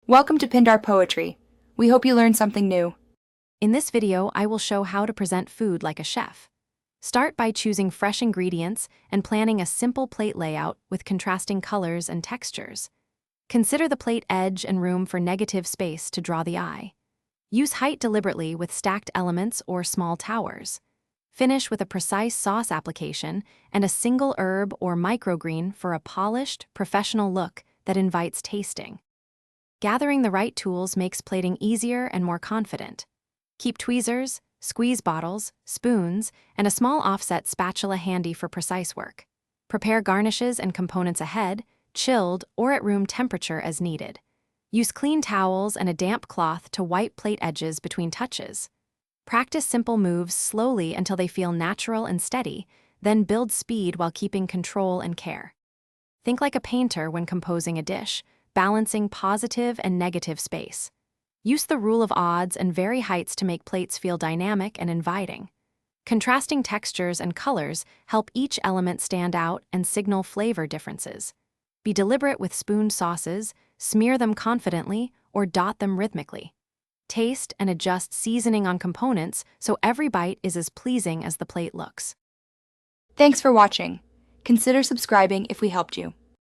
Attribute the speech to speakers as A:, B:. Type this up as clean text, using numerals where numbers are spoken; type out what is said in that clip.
A: Welcome to Pindar Poetry. We hope you learned something new.
B: In this video, I will show how to present food like a chef. Start by choosing fresh ingredients and planning a simple plate layout with contrasting colors and textures. Consider the plate edge and room for negative space to draw the eye. Use height deliberately with stacked elements or small towers. Finish with a precise sauce application and a single herb or microgreen for a polished, professional look that invites tasting. Gathering the right tools makes plating easier and more confident. Keep tweezers, squeeze bottles, spoons, and a small offset spatula handy for precise work. Prepare garnishes and components ahead, chilled or at room temperature as needed. Use clean towels and a damp cloth to wipe plate edges between touches. Practice simple moves slowly until they feel natural and steady, then build speed while keeping control and care. Think like a painter when composing a dish, balancing positive and negative space. Use the rule of odds and vary heights to make plates feel dynamic and inviting. Contrasting textures and colors help each element stand out and signal flavor differences. Be deliberate with spoon sauces, smear them confidently, or dot them rhythmically. Taste and adjust seasoning on components so every bite is as pleasing as the plate looks.
A: Thanks for watching. Consider subscribing if we helped you.